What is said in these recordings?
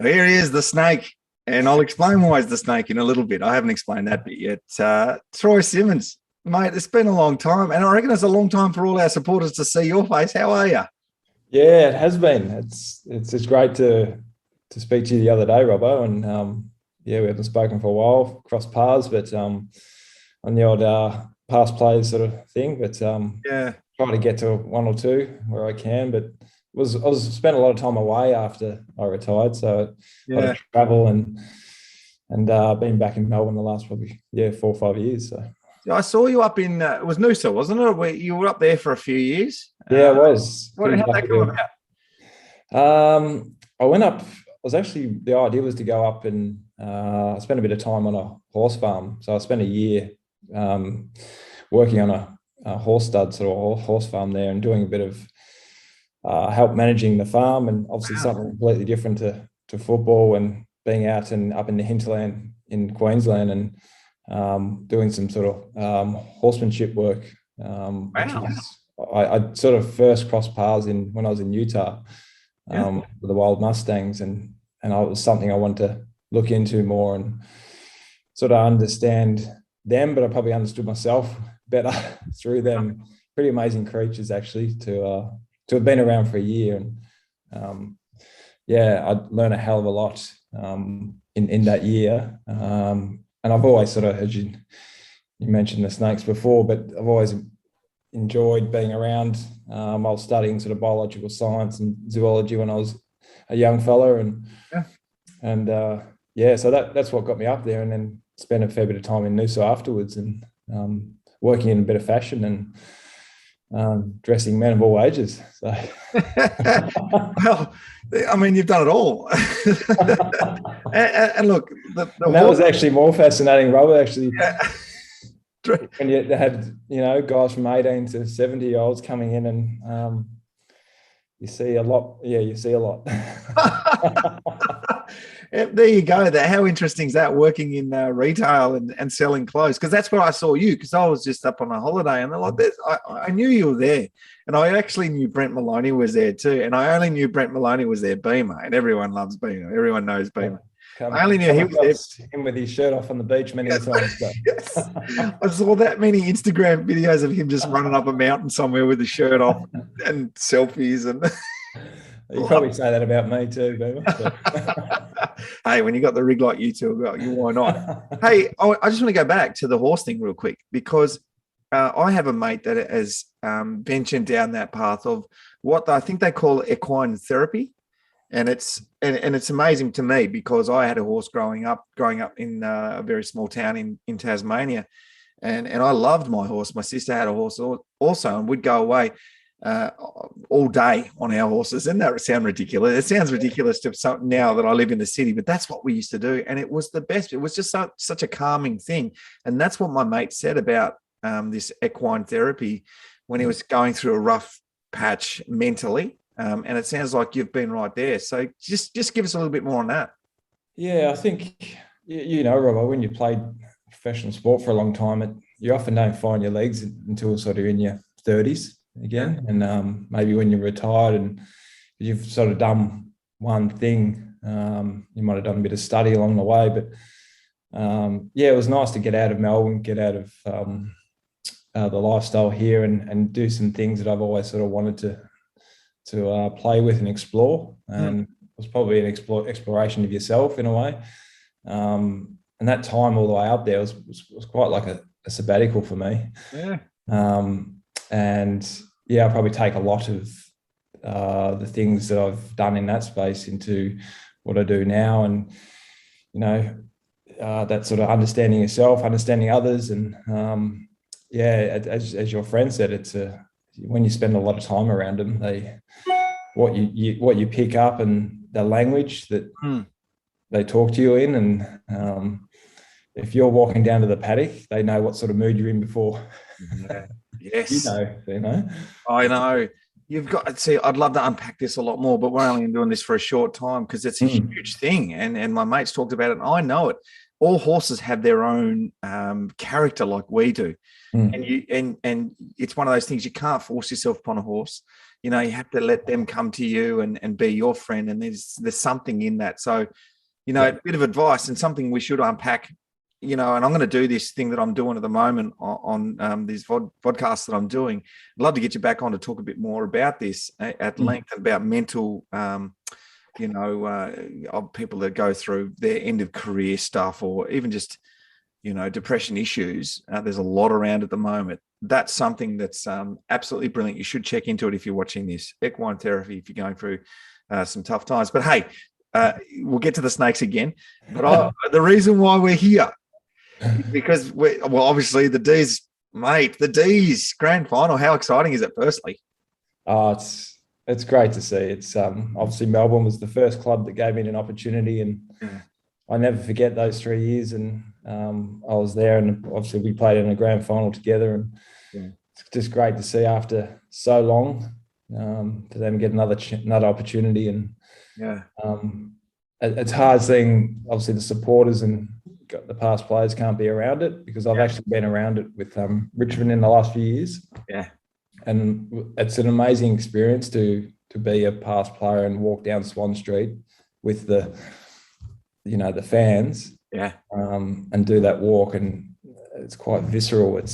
Here he is, the snake. And I'll explain why he's the snake in a little bit. I haven't explained that bit yet. Troy Simmonds, mate, it's been a long time. And I reckon it's a long time for all our supporters to see your face. How are you? Yeah, it has been. It's great to speak to you the other day, Robbo, and yeah, we haven't spoken for a while, crossed paths, but on the old past players sort of thing. But Yeah, try to get to one or two where I can. But I was spent a lot of time away after I retired, so a lot yeah. of travel and been back in Melbourne the last probably 4 or 5 years. So I saw you up in, it was Noosa, wasn't it? Where you were up there for a few years. yeah, it was How'd pretty that lucky come to. about? I went up. I was actually the idea was to go up and spend a bit of time on a horse farm. So I spent a year um, working on a horse stud sort of horse farm there and doing a bit of help managing the farm, and obviously Wow. something completely different to football and being out and up in the hinterland in Queensland and doing some sort of horsemanship work, which Wow. is I sort of first crossed paths in when I was in Utah Yeah. with the wild Mustangs, and it was something I wanted to look into more and sort of understand them, but I probably understood myself better through them. Pretty amazing creatures, actually, to have been around for a year, and yeah, I learned a hell of a lot in that year. And I've always sort of, as you mentioned the snakes before, but I've always enjoyed being around. I was studying sort of biological science and zoology when I was a young fella, Yeah. and yeah, so that's what got me up there, and then spent a fair bit of time in Noosa afterwards, and working in a bit of fashion and dressing men of all ages. So Well, I mean, you've done it all. And look, the and that horse. was actually more fascinating, Robert. Actually, Yeah. when you had guys from 18 to 70-year-olds coming in, and you see a lot. Yeah, you see a lot. There you go. How interesting is that, working in retail and selling clothes? Because that's where I saw you, because I was just up on a holiday and they're like, I knew you were there. And I actually knew Brent Maloney was there too. And I only knew Brent Maloney was their Beamer, and everyone loves Beamer. Everyone knows Beamer. I only knew Come he was there. across him with his shirt off on the beach many a Yes. time. So. Yes. I saw that many Instagram videos of him just running up a mountain somewhere with his shirt off and selfies. And You probably say that about me too, Boomer. hey, when you got the rig like you two, you why not? Hey, I just want to go back to the horse thing real quick, because I have a mate that has ventured down that path of what I think they call equine therapy, and it's amazing to me, because I had a horse growing up in a very small town in Tasmania, and I loved my horse. My sister had a horse also, and we'd go away uh, all day on our horses. Doesn't that sound ridiculous? It sounds ridiculous to some now that I live in the city, but that's what we used to do, and it was the best. It was just such a calming thing, and that's what my mate said about this equine therapy when he was going through a rough patch mentally. And it sounds like you've been right there. So just give us a little bit more on that. Yeah, I think Robbo, when you played professional sport for a long time, you often don't find your legs until sort of in your 30s Yeah. again, and maybe when you're retired and you've sort of done one thing, you might have done a bit of study along the way, but yeah, it was nice to get out of Melbourne, get out of the lifestyle here, and do some things that I've always sort of wanted to play with and explore. And it was probably an exploration of yourself in a way. And that time all the way up there was quite like a sabbatical for me. Yeah. And yeah, I probably take a lot of the things that I've done in that space into what I do now, and that sort of understanding yourself, understanding others, and yeah, as your friend said, it's when you spend a lot of time around them, what you pick up, and the language that they talk to you in, and if you're walking down to the paddock, they know what sort of mood you're in before. Yeah. Yes. You know. I know. You've got, see, I'd love to unpack this a lot more, but we're only doing this for a short time because it's a huge thing. And my mates talked about it, and I know it. All horses have their own character, like we do. And you and it's one of those things, you can't force yourself upon a horse. you know, you have to let them come to you and be your friend. And there's something in that. So, you know, a bit of advice and something we should unpack, you know, and I'm going to do this thing that I'm doing at the moment on these podcasts that I'm doing. I'd love to get you back on to talk a bit more about this at length, about mental, you know, of people that go through their end of career stuff, or even just, you know, depression issues. There's a lot around at the moment. That's something that's absolutely brilliant. You should check into it if you're watching this. Equine therapy, if you're going through some tough times. But hey, we'll get to the snakes again. But the reason why we're here is because obviously the D's, mate, the D's grand final. How exciting is it, firstly? Oh, it's great to see. It's obviously Melbourne was the first club that gave me an opportunity, and I never forget those 3 years. And I was there, and obviously we played in a grand final together, and it's just great to see after so long for them get another opportunity. And it's hard seeing obviously the supporters and the past players can't be around it, because I've actually been around it with Richmond in the last few years. And it's an amazing experience to be a past player and walk down Swan Street with the fans, and do that walk, and it's quite visceral. It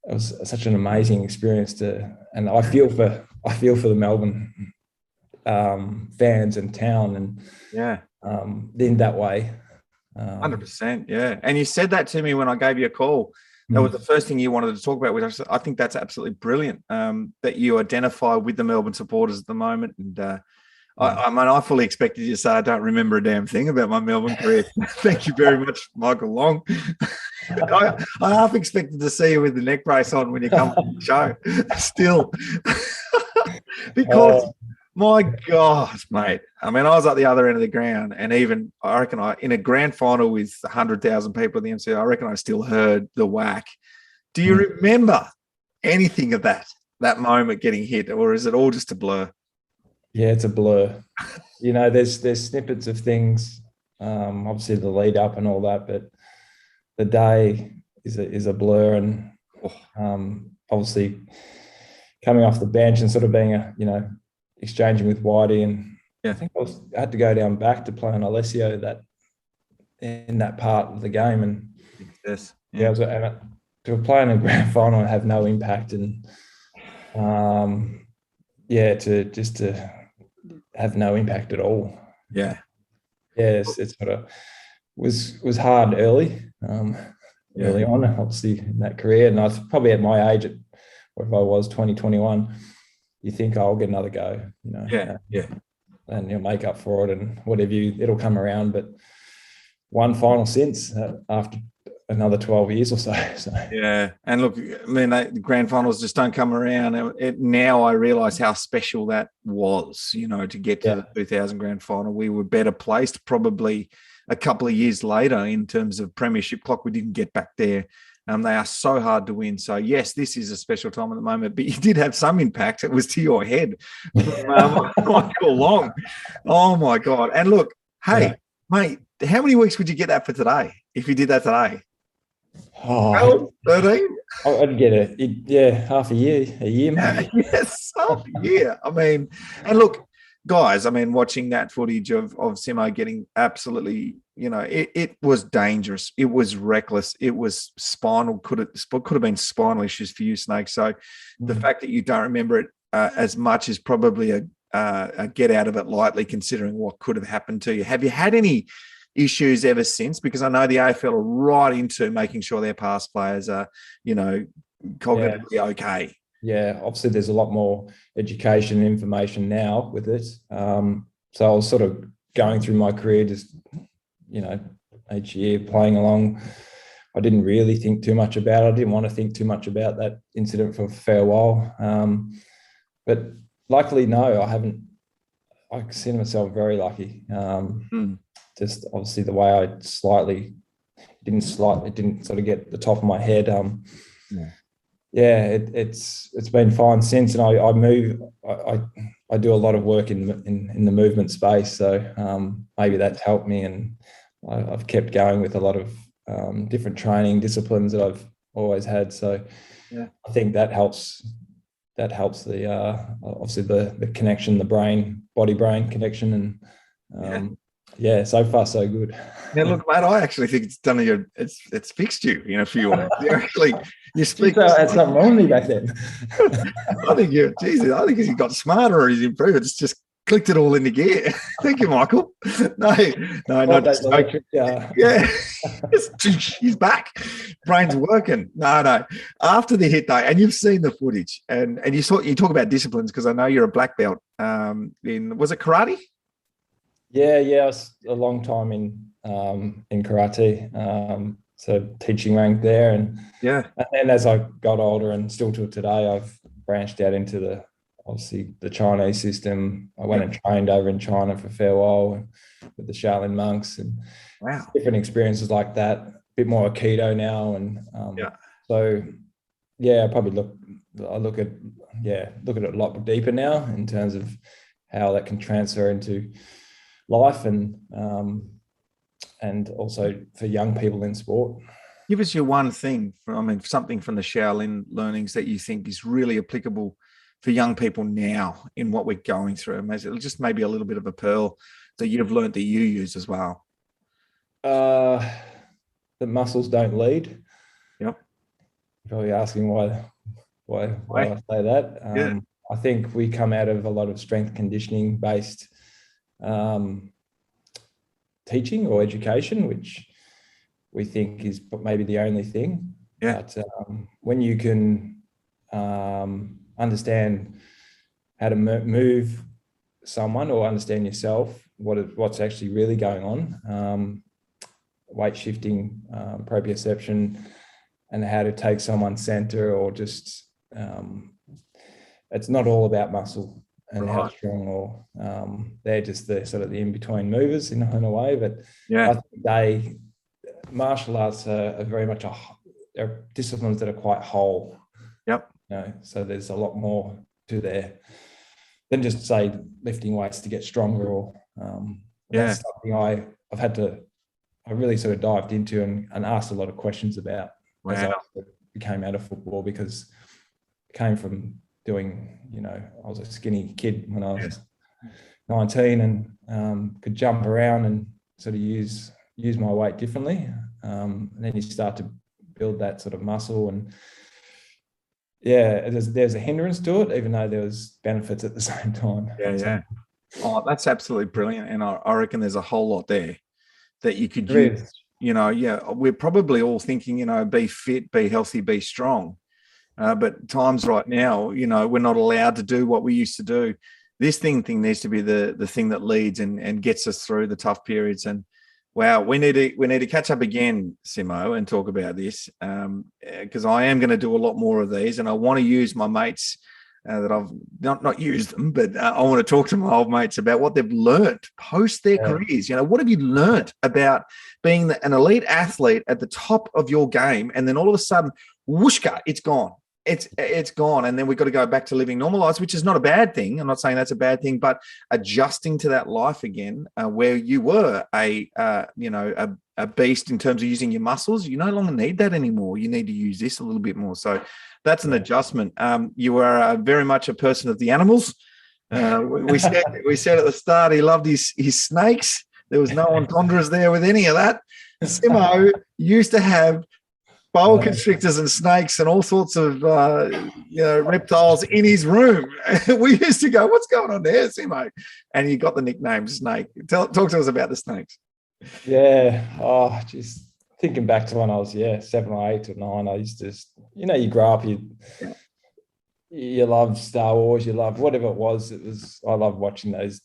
was such an amazing experience and I feel for the Melbourne fans and town, and in that way. 100%, yeah. And you said that to me when I gave you a call. That was the first thing you wanted to talk about, which I think that's absolutely brilliant, that you identify with the Melbourne supporters at the moment. And I mean, I fully expected you to say, I don't remember a damn thing about my Melbourne career. Thank you very much, Michael Long. I half expected to see you with the neck brace on when you come on the show still. Because, my God, mate, I mean, I was at the other end of the ground, and even I reckon in a grand final with 100,000 people at the MCO, I reckon I still heard the whack. Do you remember anything of that moment getting hit, or is it all just a blur? Yeah, it's a blur. You know, there's snippets of things, obviously the lead up and all that, but the day is a blur. And obviously coming off the bench and sort of being exchanging with Whitey, and I think I had to go down back to play on Alessio in that part of the game, and to play in a grand final and have no impact, and to have no impact at all. It sort of was hard early on, obviously in that career, and I was probably at my age, or if I was 2021, you think, I'll get another go, and you'll make up for it, and whatever it'll come around. But one final since after another 12 years or so. And look, I mean, the grand finals just don't come around. Now I realise how special that was, to get to the 2000 grand final. We were better placed probably a couple of years later in terms of premiership clock. We didn't get back there. They are so hard to win. So, yes, this is a special time at the moment, but you did have some impact. It was to your head from Michael Long. Oh, my God. And look, hey, mate, how many weeks would you get that for today if you did that today? 13? I'd get half a year maybe. Yes, half a year. I mean, and look, guys, I mean, watching that footage of Simo getting absolutely, it was dangerous. It was reckless. It was spinal. Could have been spinal issues for you, Snake. So the fact that you don't remember it as much is probably a get out of it lightly, considering what could have happened to you. Have you had any issues ever since? Because I know the AFL are right into making sure their past players are, cognitively okay. Yeah, obviously there's a lot more education and information now with it. So I was sort of going through my career, just, each year playing along. I didn't really think too much about it. I didn't want to think too much about that incident for a fair while. But luckily, no, I haven't. I consider myself very lucky. Just obviously the way I didn't sort of get the top of my head. It's been fine since, and I do a lot of work in the movement space, so maybe that's helped me, and I've kept going with a lot of different training disciplines that I've always had. So I think that helps that helps the obviously the connection, the body brain connection, and so far so good. Now, look, mate, I actually think it's done you. It's fixed you, for you. You actually you speak. I had something wrong with me back then. I think I think he's got smarter or he's improved. It's just clicked it all into gear. Thank you, Michael. No, not just electric. Yeah, he's back. Brain's working. No. After the hit day, and you've seen the footage, and you talk about disciplines because I know you're a black belt. Was it karate? Yeah, I was a long time in karate. So teaching rank there, and then as I got older and still to today, I've branched out into obviously the Chinese system. I went and trained over in China for a fair while with the Shaolin monks, and different experiences like that. A bit more Aikido now, and so I probably look at it a lot deeper now in terms of how that can transfer into life, and also for young people in sport. Give us your one thing something from the Shaolin learnings that you think is really applicable for young people now in what we're going through. Just maybe a little bit of a pearl that you've learned that you use as well. The muscles don't lead. Yep. You're probably asking why I say that. I think we come out of a lot of strength conditioning based teaching or education, which we think is maybe the only thing. But when you can understand how to move someone or understand yourself, what's actually really going on, weight shifting, proprioception, and how to take someone's center, or just it's not all about muscle and how strong, or they're just the sort of the in-between movers in a way. But I think martial arts are very much they're disciplines that are quite whole. Yep. So there's a lot more to there than just say lifting weights to get stronger, or that's something I really sort of dived into and asked a lot of questions about as I became out of football, because I came from doing, I was a skinny kid when I was 19 and could jump around and sort of use my weight differently. And then you start to build that sort of muscle, and there's a hindrance to it, even though there was benefits at the same time. Oh, that's absolutely brilliant. And I reckon there's a whole lot there that you could use. We're probably all thinking, be fit, be healthy, be strong. But times right now, we're not allowed to do what we used to do. This thing needs to be the thing that leads and gets us through the tough periods. And wow, we need to catch up again, Simo, and talk about this, because I am going to do a lot more of these, and I want to use my mates that I've not used them, but I want to talk to my old mates about what they've learned post their careers. What have you learned about being an elite athlete at the top of your game, and then all of a sudden, whooshka, it's gone. It's gone, and then we've got to go back to living normal lives, which is not a bad thing. I'm not saying that's a bad thing, but adjusting to that life again, where you were a beast in terms of using your muscles, you no longer need that anymore. You need to use this a little bit more. So that's an adjustment. You are very much a person of the animals. We said at the start he loved his snakes. There was no entendres there with any of that. Simo used to have boa constrictors and snakes and all sorts of reptiles in his room. We used to go, "What's going on there, Simo?" And he got the nickname Snake. Talk to us about the snakes. Just thinking back to when I was 7 or 8 or 9, I used to you grow up, you love Star Wars, you love whatever it was. I loved watching those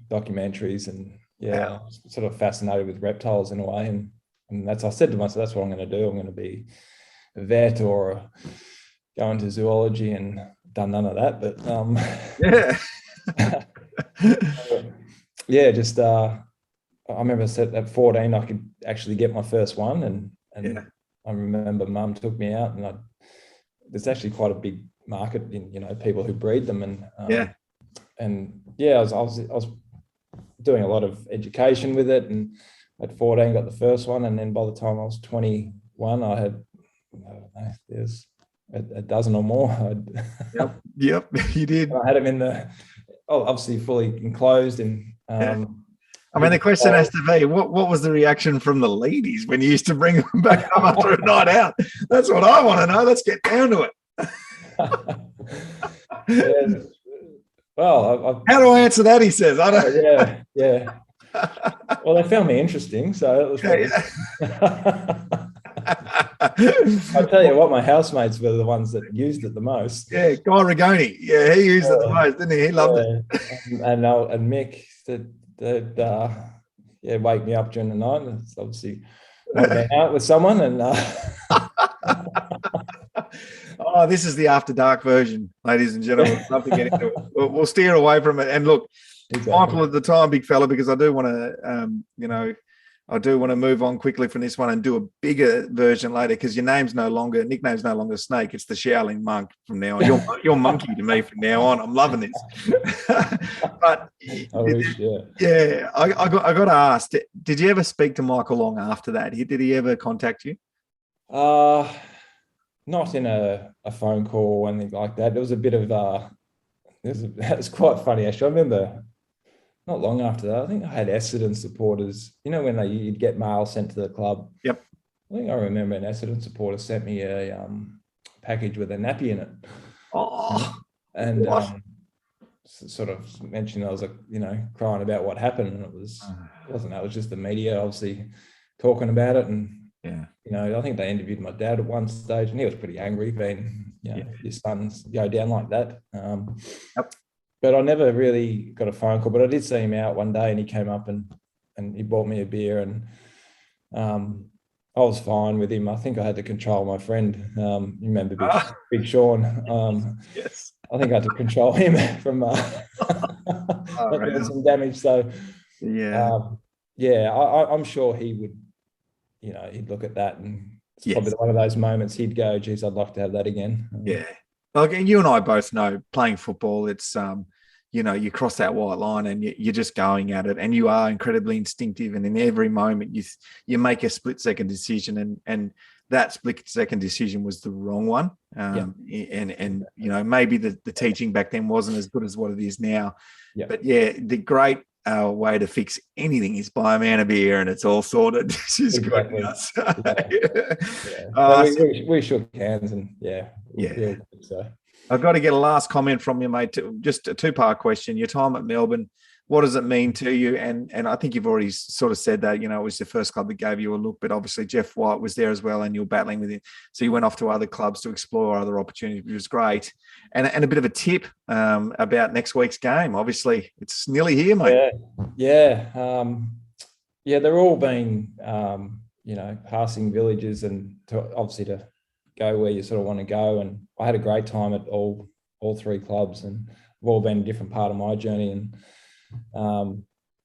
documentaries, and I was sort of fascinated with reptiles in a way, and I said to myself, that's what I'm going to do. I'm going to be a vet or go into zoology, and done none of that. But I remember at 14 I could actually get my first one, and I remember Mum took me out, and there's actually quite a big market in people who breed them, and I was doing a lot of education with it, and at 14 got the first one, and then by the time I was 21 I had, there's a dozen or more. Yep, you did. I had him in obviously fully enclosed and. I mean, the question has to be, what was the reaction from the ladies when you used to bring them back home after a night out? That's what I want to know. Let's get down to it. Yeah. Well, how do I answer that? He says, I don't. Yeah. Well, they found me interesting, so it was. I'll tell you what, my housemates were the ones that used it the most. Yeah, Guy Rigoni. Yeah, he used it the most, didn't he? He loved it. And Mick they'd wake me up during the night. And it's obviously not been out with someone. And oh, this is the after dark version, ladies and gentlemen. Love to get into it. We'll steer away from it. And look, mindful of the time, big fella, because I do want to, I do want to move on quickly from this one and do a bigger version later, because your nickname's no longer Snake. It's the Shaolin Monk from now on. You're Monkey to me from now on. I'm loving this. But I got to ask, did you ever speak to Michael Long after that? Did he ever contact you? Not in a phone call or anything like that. There was a bit of it was quite funny actually. I remember not long after that, I think I had Essendon supporters, when you'd get mail sent to the club. Yep. I think I remember an Essendon supporter sent me a package with a nappy in it. Oh, and sort of mentioned I was crying about what happened, and it wasn't that. It was just the media obviously talking about it, and I think they interviewed my dad at one stage, and he was pretty angry being your sons go down like that. Yep. But I never really got a phone call. But I did see him out one day, and he came up and he bought me a beer, and I was fine with him. I think I had to control my friend. You remember Big Sean? Yes. I think I had to control him from doing some damage. So I'm sure he would. He'd look at that, and it's probably one of those moments he'd go, geez, I'd like to have that again. Yeah. Like, you and I both know playing football, it's, you cross that white line and you're just going at it, and you are incredibly instinctive. And in every moment you make a split second decision, and that split second decision was the wrong one. And maybe the teaching back then wasn't as good as what it is now. Yeah. But the great way to fix anything is buy a man a beer and it's all sorted. This is exactly. Good. We shook hands and so. I've got to get a last comment from you, mate. Just a two-part question. Your time at Melbourne, what does it mean to you? And I think you've already sort of said that, it was the first club that gave you a look, but obviously Jeff White was there as well, and you were battling with him. So you went off to other clubs to explore other opportunities, which was great. And a bit of a tip about next week's game. Obviously, it's nearly here, mate. Yeah. They're all been, passing villages, and obviously to go where you sort of want to go. And I had a great time at all three clubs, and we've all been a different part of my journey. And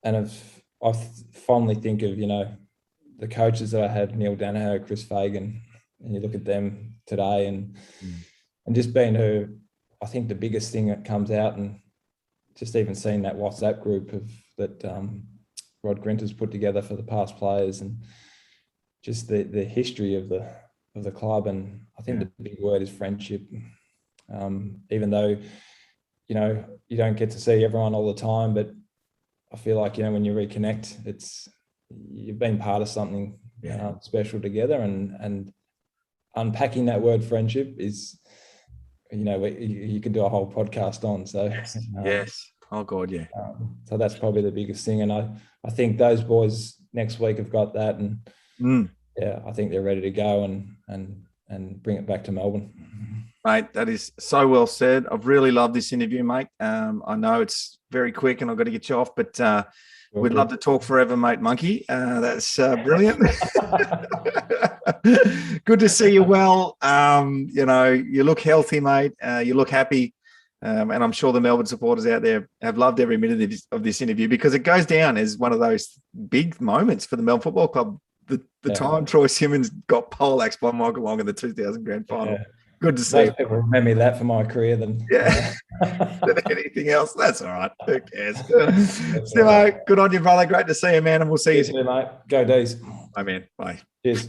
I fondly think of, the coaches that I had, Neil Danaher, Chris Fagan, and you look at them today, and just being who, I think the biggest thing that comes out, and just even seeing that WhatsApp group that Rod Grint has put together for the past players, and just the history of the club. And I think the big word is friendship. Even though, you don't get to see everyone all the time, but I feel like, when you reconnect, you've been part of something special together, and unpacking that word friendship is, you could do a whole podcast on. So yes. Oh God, yeah. So that's probably the biggest thing. And I think those boys next week have got that, and I think they're ready to go and bring it back to Melbourne. Mate, that is so well said. I've really loved this interview, mate. I know it's very quick and I've got to get you off, but we'd love to talk forever, mate, Monkey. That's brilliant. Good to see you well. You look healthy, mate. You look happy. And I'm sure the Melbourne supporters out there have loved every minute of this interview, because it goes down as one of those big moments for the Melbourne Football Club. The time Troy Simmonds got poleaxed by Michael Long in the 2000 grand final. Yeah. Good to see. Most people remember that for my career than than anything else. That's all right. Who cares? Stimo, good on you, brother. Great to see you, man. And we'll see you soon, mate. Go D's. Bye, man. Bye. Cheers.